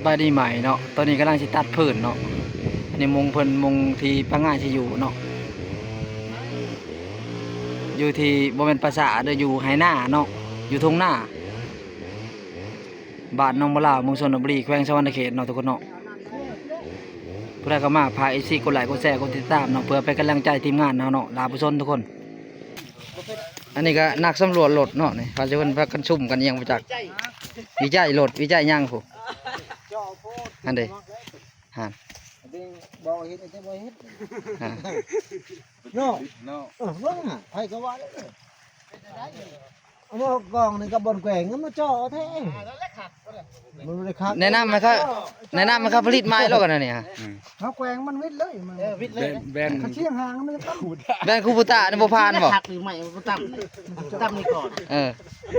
บายดีใหม่เนาะตอนนี้กำลังสิตัดพื้นเนาะอันนี้มงเพิ่นมงที่พังงานสิอยู่เนาะอยู่ที่บ่แม่นภาษาเด้ออยู่ไหหน้าเนาะอยู่ทุ่งนาบ้านหนองมะลาวเมืองชลบุรีแขวงสะหวรรณเขตเนาะทุกคนเนาะผู้ใดก็มาพา FC กดไลค์กดแชร์กดติดตามเนาะเพื่อเป็นกำลังใจทีมงานเนาะลาผู้ชมทุกคนอันนี้ก็นักสำรวจรถเนาะนี่พาสิเพิ่นพากันซุ่มกันยังบ่จักวิจัยรถวิจัยยังพุอันเด้ฮะบ่เฮ็ดแต่บ่เฮ็ดเนาะเบิ่งอ่ะไผก็ว่าเอากองนี่ก็บ่นแกว่งมาจ่อแท้มันบ่ได้คักแนะนำไหมครับผลิตไม้แล้วกันนะเนี่ยเฮาแกว่งมันวิดเลยมันวิดเลยแบนเขาเชียงหางมันต้อง แบนคูบูตะนี่บ่ผ่านบ่หักหรือไม่ก็ตั้มนี่ก่อน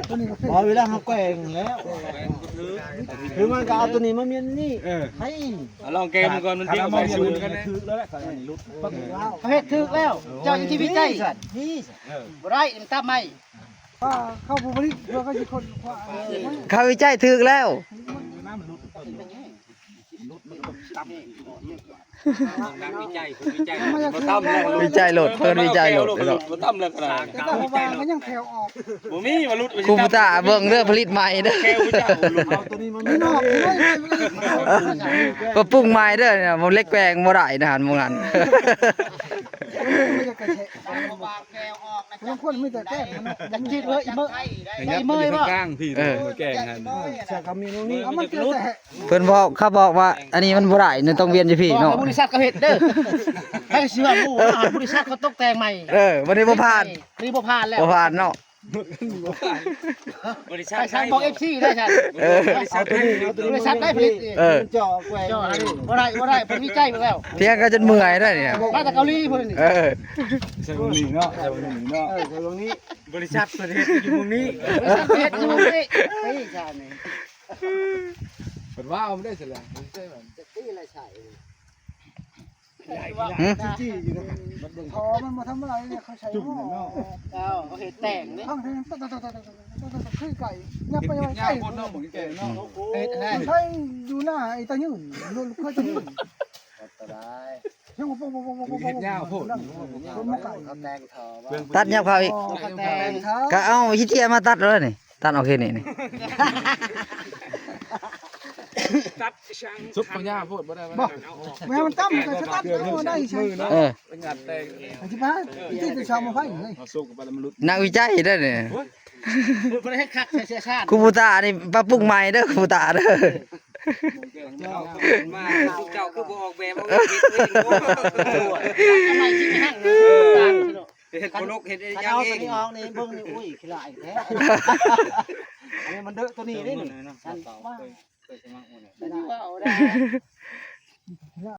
ตัวนี้ก็เวลาเฮาแกว่งแล้วคือมันก็เอาตัวนี้มาเมียนนี่ให้ลองเกมก่อนมันเพียงไปสูงกันคือแล้วแหละลุดประเภทถึกแล้วเจ้าอยู่ที่วิจัยนี่บ่ได้ตั้มไม่เข้าผู้ผลิตเพื่อเขาสิคนเขาวิจัยถึกแล้ววิจัยโหลดเพิ่นวิจัยโหลดบ่ต้อมแล้วขนาดแต่ว่ามันยังแถวออกบ่มีมาลุดคูบูตะเบิ่งเด้อผลิตใหม่เด้อแค่ผู้เจ้าเอาตัวนี้มันไม่นอกบ่ปรุงใหม่เด้อเนี่ยบ่เล็กแกงบ่ได้นะหั่นหมู่นั้นไม่จะกระเทะแกวออกนะ บางคนไม่แต่แก้มัน คิดเลยอีเมื่อ ไอ้เมยบ่กลางพี่แกงหั่นใช่ครับมีตรงนี้มันเกิดแต่เพิ่นบอกเขาบอกว่าอันนี้มันบ่ได้นี่ต้องเวียนอยู่พี่เนาะบริษัทก็เฮ็ดเด้อให้เชื่อหมู่บริษัทเขาตกแต่งใหม่วันนี้บ่ผ่านนี่บ่ผ่านแล้วบ่ผ่านเนาะบริษัทใช้บอก FC ได้ซั่นบริษัทได้ผลิตจ่อแกว่งบ่ได้เพิ่นวิจัยไปแล้วเที่ยงก็จนเมื่อยได้เนี่ยมาจากเกาหลีเพิ่นใช่ตรงนี้เนาะใช่ตรงนี้เนาะใช่ตรงนี้บริษัทประเทศอยู่ตรงนี้บริษัทเฮ็ดอยู่ตรงนี้ไปอีกชาตินึงเพิ่นว่าเอาไม่ได้เสร็จแล้วใช่มั้ยจี้อะไรใช่จี้อยู่นะมันเบิ่งคอมันมาทำอะไรเนี่ยเขาใช้จุ่มเนาะเขาเฮ็ดแต่งนี่ข้างทางคือไก่ยับไปไก่คนเนาะหมูแก่เนาะใช่อยู่หน้าไอ้ตายืนโดนเคยตายืนยังบ่เฮ็ดยาวโพดตัดยับเขาอีกก็เอาขี้เกียจมาตัดแล้วนี่ตัดโอเคนี่ตัดช่างซุปปัญญาโพดบ่ได้บ่แม่มันตั้มก็จะตัดเอาได้ใช่เป็นงานแต่งอธิบายที่จะชาวมาไผเลยเอาซุปกับมันลุดนักวิจัยได้เนี่ยบ่ได้คักเสียชาติคูบูตะนี่ปรับปรุงใหม่เด้อคูบูตะเด้อมาเจ้าคือบ่ออกแบบเอาเฮ็ดไว้ทำไมสิไปหั่งเฮ็ดบ่นกเฮ็ดยังเองนี่ออกนี่เบิ่งนี่อุ้ยขี้ลายแท้อันนี้มันเด้อตัวนี้นี่ซั่นว่าได้